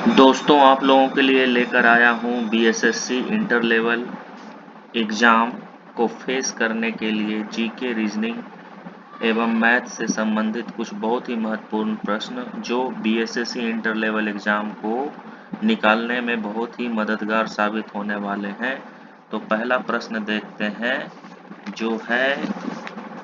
दोस्तों, आप लोगों के लिए लेकर आया हूँ बीएसएससी इंटर लेवल एग्ज़ाम को फेस करने के लिए जीके, रीजनिंग एवं मैथ से संबंधित कुछ बहुत ही महत्वपूर्ण प्रश्न जो बीएसएससी इंटर लेवल एग्ज़ाम को निकालने में बहुत ही मददगार साबित होने वाले हैं। तो पहला प्रश्न देखते हैं, जो है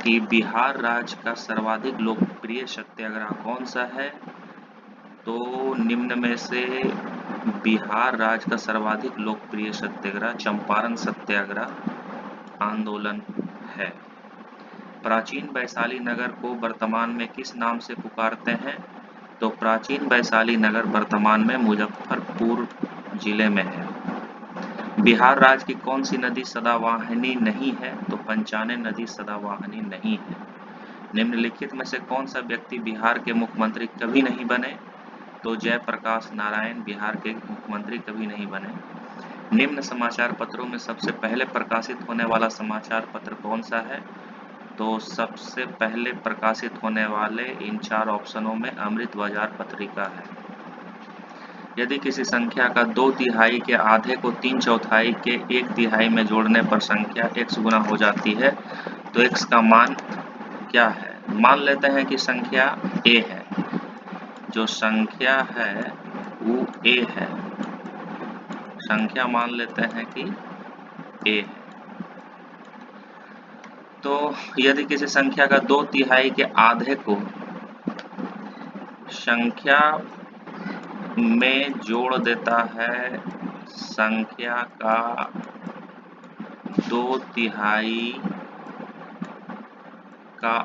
कि बिहार राज्य का सर्वाधिक लोकप्रिय सत्याग्रह कौन सा है। तो निम्न में से बिहार राज्य का सर्वाधिक लोकप्रिय सत्याग्रह चंपारण सत्याग्रह आंदोलन है। प्राचीन वैशाली नगर को वर्तमान में किस नाम से पुकारते हैं। तो प्राचीन वैशाली नगर वर्तमान में मुजफ्फरपुर जिले में है। बिहार राज्य की कौन सी नदी सदावाहिनी नहीं है। तो पंचाने नदी सदावाहिनी नहीं है। निम्नलिखित में से कौन सा व्यक्ति बिहार के मुख्यमंत्री कभी नहीं बने। तो जयप्रकाश नारायण बिहार के मुख्यमंत्री कभी नहीं बने। निम्न समाचार पत्रों में सबसे पहले प्रकाशित होने वाला समाचार पत्र कौन सा है। तो सबसे पहले प्रकाशित होने वाले इन 4 ऑप्शनों में अमृत बाजार पत्रिका है। यदि किसी संख्या का 2/3 के आधे को 3/4 के 1/3 में जोड़ने पर संख्या x गुना हो जाती है, तो x का मान क्या है। मान लेते हैं कि संख्या a है। जो संख्या है वो a है। संख्या मान लेते हैं कि a है। तो यदि किसी संख्या का 2/3 के आधे को संख्या में जोड़ देता है, संख्या का 2/3 का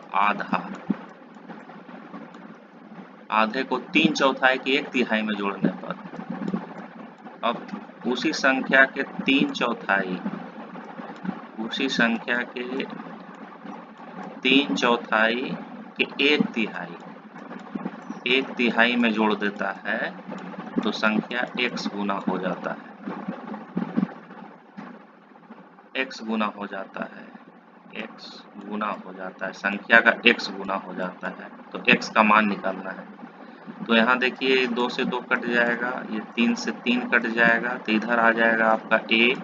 आधे को 3/4 के 1/3 में जोड़ने पर, अब उसी संख्या के 3/4 उसी संख्या के 3/4 के 1/3 में जोड़ देता है तो संख्या x गुना हो जाता है। x गुना हो जाता है। x गुना हो जाता है। संख्या का x गुना हो जाता है। तो x का मान निकालना है। तो यहाँ देखिए 2 से 2 कट जाएगा, ये 3 से 3 कट जाएगा, तो इधर आ जाएगा आपका a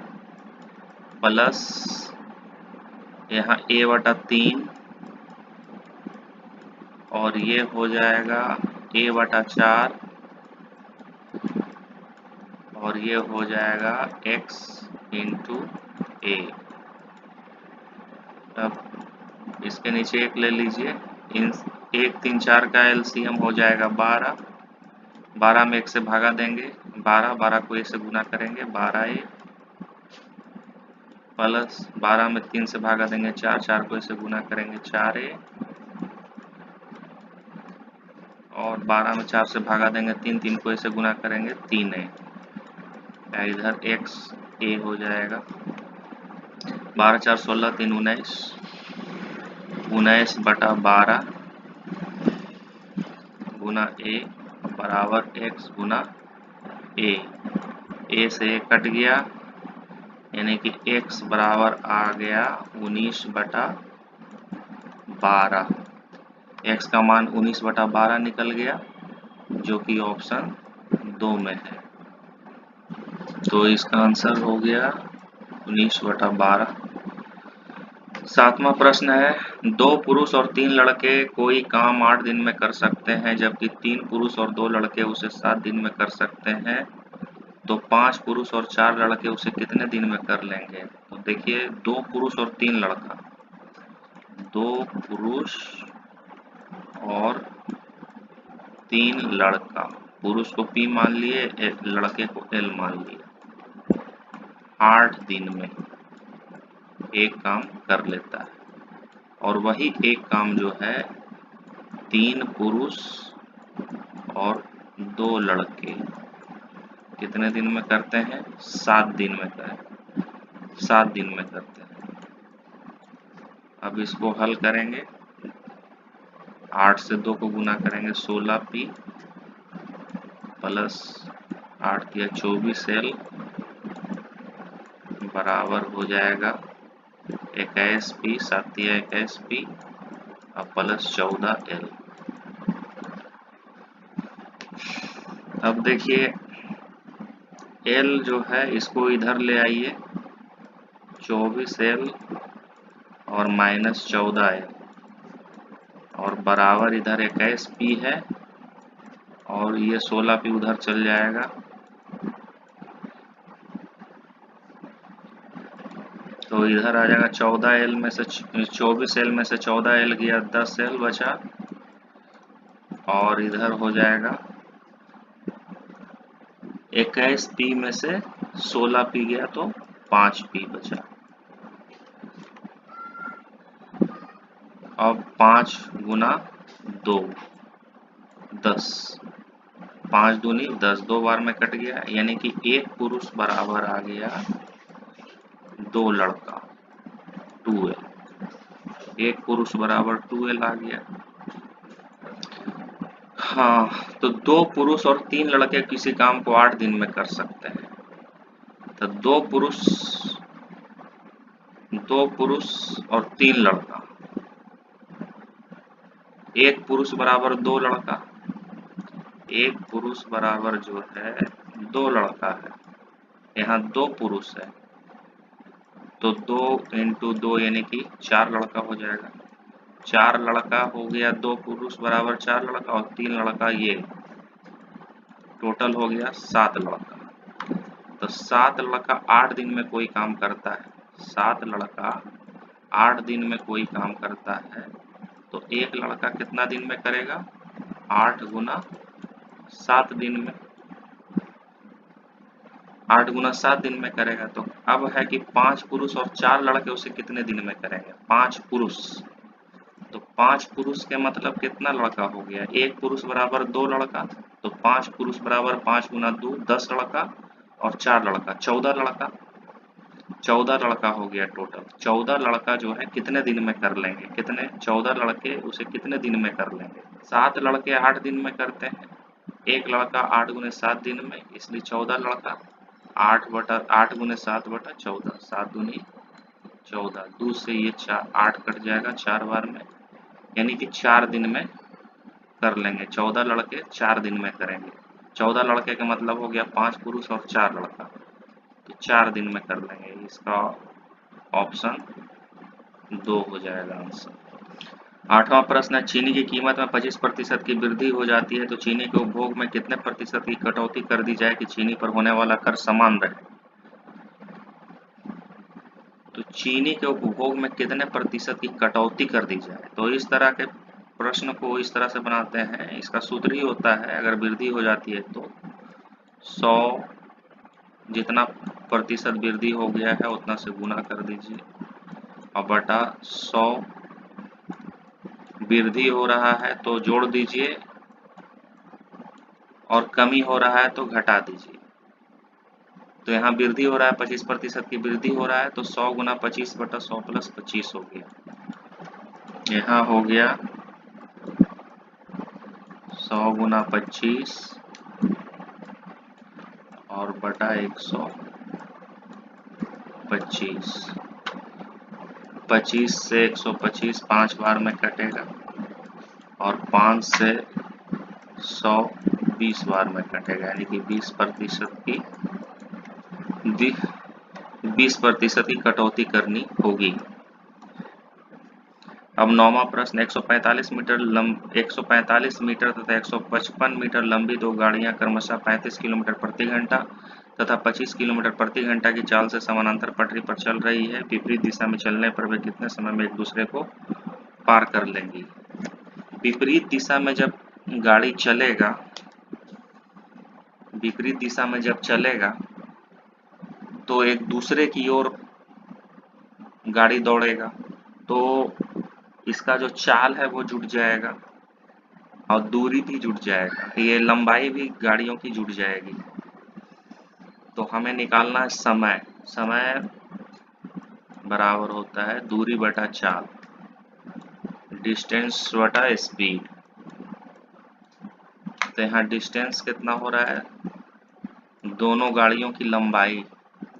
प्लस यहाँ a/3 और ये हो जाएगा a/4 और ये हो जाएगा x इंटू a। अब इसके नीचे 1 ले लीजिए। इन 1 3 4 का एलसीएम हो जाएगा 12। 12 में 1 से भागा देंगे 12 को 1 से गुना करेंगे 12a प्लस 12 में 3 से भागा देंगे 4 को 1 से गुना करेंगे 4a और 12 में 4 से भागा देंगे 3 को 1 से गुना करेंगे 3a। इधर x a हो जाएगा 12 4 16 3 19 19/12 गुना a बराबर x गुना a। a से a कट गया यानी कि x बराबर आ गया 19/12। x का मान 19/12 निकल गया, जो कि ऑप्शन 2 में है। तो इसका आंसर हो गया 19/12। 7वां प्रश्न है, 2 पुरुष और 3 लड़के कोई काम 8 दिन में कर सकते हैं, जबकि 3 पुरुष और 2 लड़के उसे 7 दिन में कर सकते हैं। तो 5 पुरुष और 4 लड़के उसे कितने दिन में कर लेंगे। तो देखिए 2 पुरुष और 3 लड़का, 2 पुरुष और 3 लड़का, पुरुष को P मान लिए, लड़के को L मान लिए, 8 दिन में एक काम कर लेता है। और वही एक काम जो है 3 पुरुष और 2 लड़के कितने दिन में करते हैं, 7 दिन में करते हैं। अब इसको हल करेंगे, 8 से 2 को गुना करेंगे 16p प्लस 8 तिया 24l बराबर हो जाएगा 21p 7 तिया 21p और प्लस 14l। अब देखिए एल जो है इसको इधर ले आइए, 24L और -14L, और बराबर इधर 21P है और ये 16P उधर चल जाएगा। तो इधर आ जाएगा 14L में से 24L में से 14L गया, 10L बचा, और इधर हो जाएगा 21P में से 16P गया तो 5P बचा। अब 5 गुना 2 10, 5 दूनी 10, 2 बार में कट गया, यानी कि एक पुरुष बराबर आ गया 2 लड़का, 2L। एक पुरुष बराबर 2L आ गया। हाँ, तो 2 पुरुष और 3 लड़के किसी काम को 8 दिन में कर सकते हैं। तो 2 पुरुष और 3 लड़का, एक पुरुष बराबर 2 लड़का, एक पुरुष बराबर जो है 2 लड़का है। यहाँ 2 पुरुष है तो 2 × 2 यानी कि 4 लड़का हो जाएगा। 4 लड़का हो गया, 2 पुरुष बराबर 4 लड़का और 3 लड़का, ये टोटल हो गया 7 लड़का। तो 7 लड़का 8 दिन में कोई काम करता है, 7 लड़का 8 दिन में कोई काम करता है, तो एक लड़का कितना दिन में करेगा? 8 गुना 7 दिन में, 8 गुना 7 दिन में करेगा। तो अब है कि 5 पुरुष और 4 लड़के उसे कितने दिन में करेंगे? 5 पुरुष, तो 5 पुरुष के मतलब कितना लड़का हो गया? एक पुरुष बराबर 2 लड़का, तो 5 पुरुष बराबर 5 गुना 2 10 लड़का और 4 लड़का 14 लड़का, 14 लड़का हो गया टोटल। 14 लड़का जो है कितने दिन में कर लेंगे? कितने? 14 लड़के उसे कितने दिन में कर लेंगे? 7 लड़के 8 दिन में करते हैं, एक लड़का 8 गुने 7 दिन में, इसलिए 14 लड़का 8 गुने 7 बटा 14, 7 दूनी 14, 2 से ये 8 कट जाएगा 4 बार में, यानी कि 4 दिन में कर लेंगे। 14 लड़के 4 दिन में करेंगे। 14 लड़के का मतलब हो गया 5 पुरुष और 4 लड़का, तो 4 दिन में कर लेंगे। इसका ऑप्शन 2 हो जाएगा आंसर। 8वां प्रश्न है, चीनी की कीमत में 25% की वृद्धि हो जाती है तो चीनी के उपभोग में कितने प्रतिशत की कटौती कर दी जाए कि चीनी पर होने वाला कर समान रहे? तो चीनी के उपभोग में कितने प्रतिशत की कटौती कर दी जाए? तो इस तरह के प्रश्न को इस तरह से बनाते हैं, इसका सूत्र ही होता है, अगर वृद्धि हो जाती है तो 100 जितना प्रतिशत वृद्धि हो गया है उतना से गुना कर दीजिए और बटा 100 वृद्धि हो रहा है तो जोड़ दीजिए और कमी हो रहा है तो घटा दीजिए। तो यहाँ वृद्धि हो रहा है, 25% की वृद्धि हो रहा है, तो 100 गुना 25 बटा 100 प्लस 25 हो गया। यहाँ हो गया 100 गुना 25 और बटा 125, 25 से 125 5 बार में कटेगा और 5 से 100 20 बार में कटेगा, यानी कि 20% की कटौती करनी होगी। अब 9वां प्रश्न, 145 मीटर तथा 155 मीटर लंबी दो गाड़ियां क्रमशः 35 किलोमीटर प्रति घंटा तथा 25 किलोमीटर प्रति घंटा की चाल से समानांतर पटरी पर चल रही है। विपरीत दिशा में चलने पर वे कितने समय में एक दूसरे को पार कर लेंगी? विपरीत दिशा में जब गाड़ी चलेगा, विपरीत दिशा में जब चलेगा तो एक दूसरे की ओर गाड़ी दौड़ेगा, तो इसका जो चाल है वो जुड़ जाएगा और दूरी भी जुड़ जाएगा, ये लंबाई भी गाड़ियों की जुड़ जाएगी। तो हमें निकालना है समय, समय बराबर होता है दूरी बटा चाल, डिस्टेंस बटा स्पीड। तो यहाँ डिस्टेंस कितना हो रहा है? दोनों गाड़ियों की लंबाई,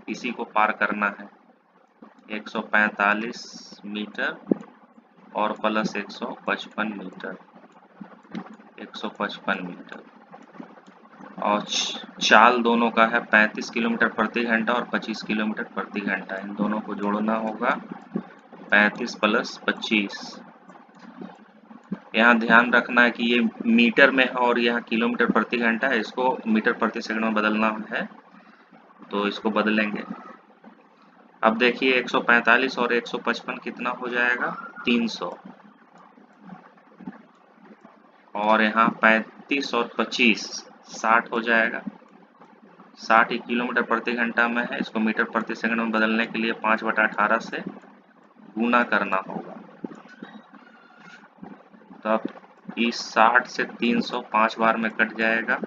इसी को पार करना है, 145 मीटर और प्लस 155 मीटर, 155 मीटर। और चाल दोनों का है 35 किलोमीटर प्रति घंटा और 25 किलोमीटर प्रति घंटा। इन दोनों को जोड़ना होगा 35 प्लस 25। यहाँ ध्यान रखना है कि ये मीटर में है और यहाँ किलोमीटर प्रति घंटा है, इसको मीटर प्रति सेकंड में बदलना है, तो इसको बदलेंगे। अब देखिए 145 और 155 कितना हो जाएगा, 300। और यहाँ 35 और 25 60 हो जाएगा। 60 ही किलोमीटर प्रति घंटा में है, इसको मीटर प्रति सेकंड में बदलने के लिए 5/18 से गुना करना होगा। तो अब इस 60 से 300 5 बार में कट जाएगा,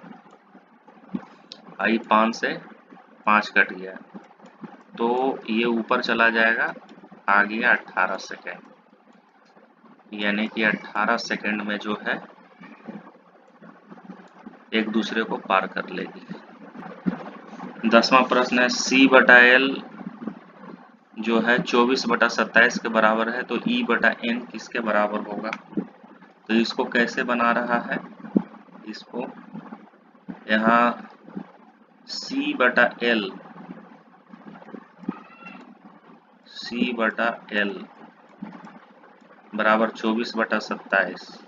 आई 5 से 5 कट गया, तो ये ऊपर चला जाएगा, आ गया 18 सेकेंड, यानी कि 18 सेकेंड में जो है एक दूसरे को पार कर लेगी। 10वां प्रश्न है C/L जो है 24/27 के बराबर है, तो E/N किसके बराबर होगा। तो इसको कैसे बना रहा है, इसको यहाँ C/L बराबर 24/27।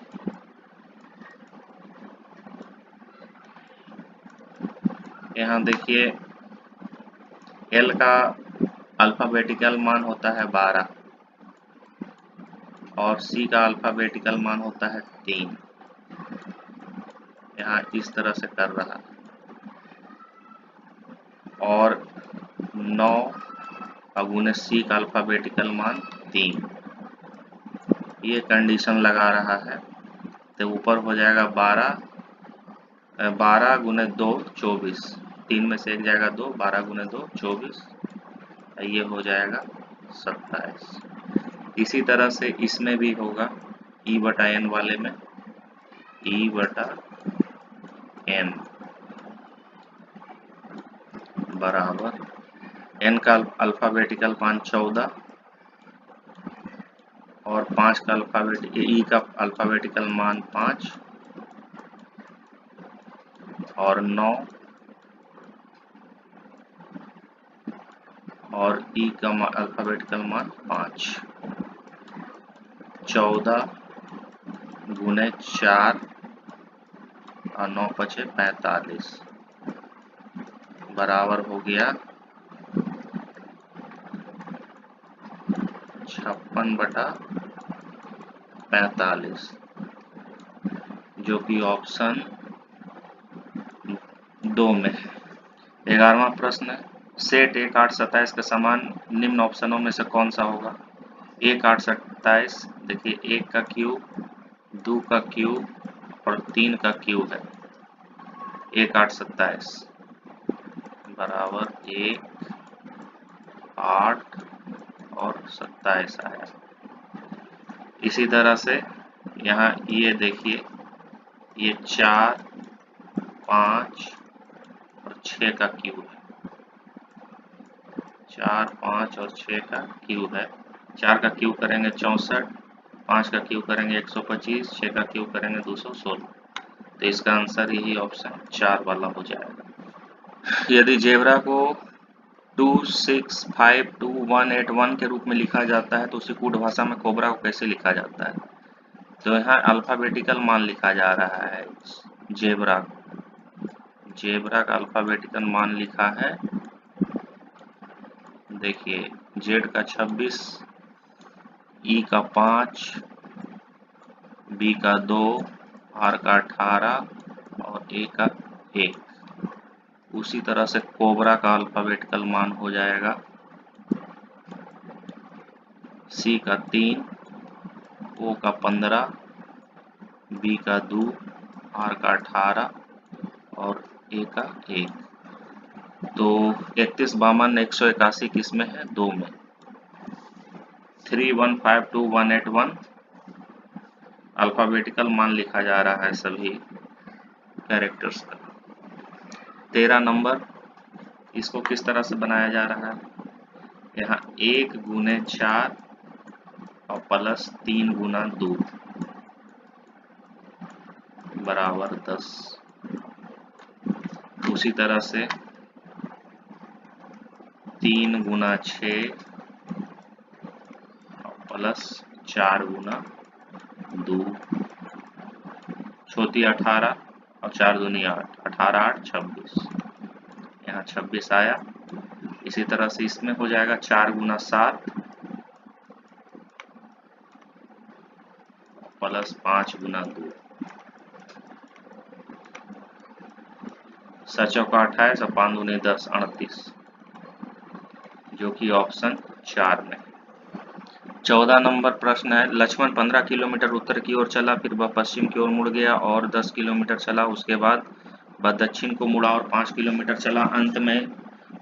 यहाँ देखिए L का अल्फाबेटिकल मान होता है 12 और C का अल्फाबेटिकल मान होता है 3। यहाँ इस तरह से कर रहा है, और 9 गुने C का अल्फाबेटिकल मान 3, ये कंडीशन लगा रहा है। तो ऊपर हो जाएगा 12 गुने 2 24, 3 में से एक जाएगा 2, 12 गुने 2 24, ये हो जाएगा 27। इसी तरह से इसमें भी होगा E/N वाले में, E/N बराबर N का अल्फाबेटिकल मान 14 और 5 का E का अल्फाबेटिकल मान 5 और 9 और E का अल्फाबेटिकल मान 5। 14 गुने 4 और 9 पचे 45 बराबर हो गया 56/45, जो कि ऑप्शन 2 में है। 11वां प्रश्न है सेट 1 8 27 के समान निम्न ऑप्शनों में से कौन सा होगा। 1 8 27, देखिए 1 का क्यूब, 2 का क्यूब और 3 का क्यूब है। 1 8 27 बराबर 1 8 और 27 आया। इसी तरह से यहाँ ये देखिए, ये 4 5 और 6 का क्यूब है। 4 5 और 6 का क्यूब है। 4 का क्यूब करेंगे 64, 5 का क्यूब करेंगे 125, 6 का क्यूब करेंगे 216। तो इसका आंसर यही ऑप्शन 4 वाला हो जाएगा। यदि जेब्रा को 265281 के रूप में लिखा जाता है तो उसी कूट भाषा में कोबरा को कैसे लिखा जाता है। तो यहाँ अल्फाबेटिकल मान लिखा जा रहा है। जेब्रा का अल्फाबेटिकल मान लिखा है, देखिए जेड का 26, ई का 5, बी का 2, आर का 18 और ए का 1। उसी तरह से कोबरा का अल्फाबेटिकल मान हो जाएगा सी का 3, ओ का 15, बी का 2, आर का 18 और ए का 1। तो 31 52 181 किस में है, 2 में। 3152181 अल्फाबेटिकल मान लिखा जा रहा है सभी कैरेक्टर्स का। 13 नंबर, इसको किस तरह से बनाया जा रहा है। यहाँ 1 गुने 4 और प्लस 3 गुना 2 बराबर 10। उसी तरह से 3 गुना 6 प्लस 4 गुना 2, चौथी 18 और 4 दूनी 8, 18 8 26, यहाँ 26 आया। इसी तरह से इसमें हो जाएगा 4 गुना 7 प्लस 5 गुना 2, 7 चौका 28 और 5 दूनी 10, 38, जो कि ऑप्शन 4 में। 14 नंबर प्रश्न है, लक्ष्मण 15 किलोमीटर उत्तर की ओर चला, फिर वह पश्चिम की ओर मुड़ गया और 10 किलोमीटर चला। उसके बाद वह दक्षिण को मुड़ा और 5 किलोमीटर चला। अंत में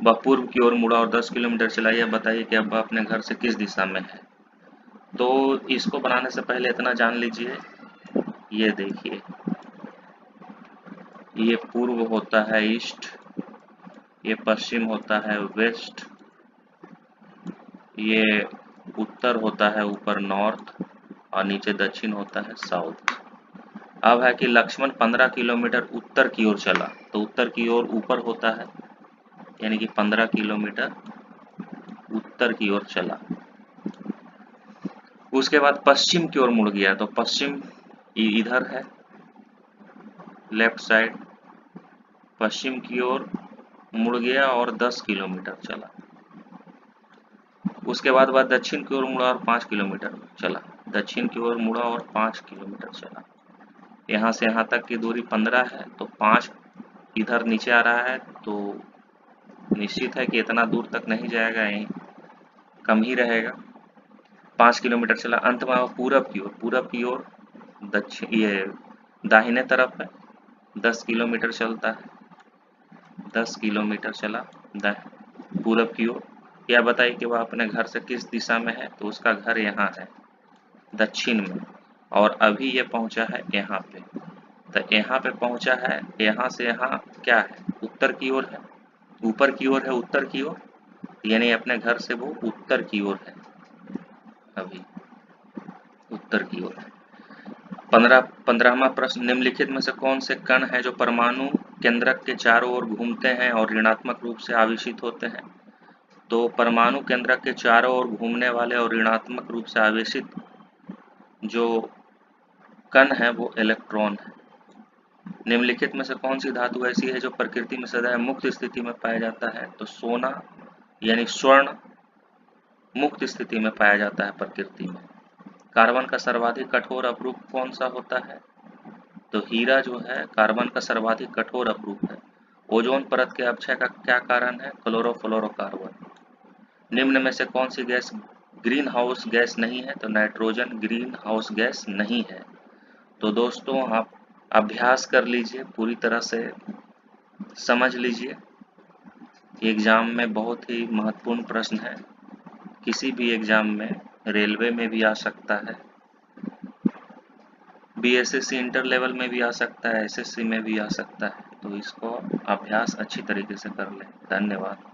वह पूर्व की ओर मुड़ा और 10 किलोमीटर चला। यह बताइए कि अब वह अपने घर से किस दिशा में है। तो इसको बनाने से पहले इतना जान लीजिए, ये देखिए, ये पूर्व होता है ईस्ट, ये पश्चिम होता है वेस्ट, ये उत्तर होता है ऊपर नॉर्थ और नीचे दक्षिण होता है साउथ। अब है कि लक्ष्मण 15 किलोमीटर उत्तर की ओर चला, तो उत्तर की ओर ऊपर होता है, यानी कि 15 किलोमीटर उत्तर की ओर चला। उसके बाद पश्चिम की ओर मुड़ गया, तो पश्चिम इधर है, लेफ्ट साइड, पश्चिम की ओर मुड़ गया और 10 किलोमीटर चला। उसके बाद वह दक्षिण की ओर मुड़ा और 5 किलोमीटर चला, दक्षिण की ओर मुड़ा और 5 किलोमीटर चला। यहाँ से यहाँ तक की दूरी 15 है, तो 5 इधर नीचे आ रहा है, तो निश्चित है कि इतना दूर तक नहीं जाएगा, यहीं कम ही रहेगा। 5 किलोमीटर चला। अंत में पूरब की ओर दक्षिण, ये दाहिने तरफ है, 10 किलोमीटर चलता है, 10 किलोमीटर चला पूरब की ओर। यह बताइए कि वह अपने घर से किस दिशा में है। तो उसका घर यहाँ है, दक्षिण में, और अभी ये पहुंचा है यहाँ पे। तो यहाँ पे पहुंचा है, यहाँ से यहाँ क्या है, उत्तर की ओर है, ऊपर की ओर है, उत्तर की ओर, यानी अपने घर से वो उत्तर की ओर है, अभी उत्तर की ओर है। 15वां प्रश्न, निम्नलिखित में से कौन से कण हैं जो परमाणु केंद्रक के चारों ओर घूमते हैं और ऋणात्मक रूप से आवेशित होते हैं। तो परमाणु केंद्रक के चारों ओर घूमने वाले और ऋणात्मक रूप से आवेशित जो कण है वो इलेक्ट्रॉन है। निम्नलिखित में से कौन सी धातु ऐसी है जो प्रकृति में सदैव मुक्त स्थिति में पाया जाता है। तो सोना यानी स्वर्ण मुक्त स्थिति में पाया जाता है प्रकृति में। कार्बन का सर्वाधिक कठोर अपरूप कौन सा होता है। तो हीरा जो है कार्बन का सर्वाधिक कठोर अपरूप है। ओजोन परत के अपक्षय का क्या कारण है। क्लोरोफ्लोरोकार्बन। निम्न में से कौन सी गैस ग्रीन हाउस गैस नहीं है। तो नाइट्रोजन ग्रीन हाउस गैस नहीं है। तो दोस्तों आप अभ्यास कर लीजिए, पूरी तरह से समझ लीजिए। एग्जाम में बहुत ही महत्वपूर्ण प्रश्न है, किसी भी एग्जाम में, रेलवे में भी आ सकता है, बीएसएससी इंटर लेवल में भी आ सकता है, एसएससी में भी आ सकता है। तो इसको अभ्यास अच्छी तरीके से कर लें। धन्यवाद।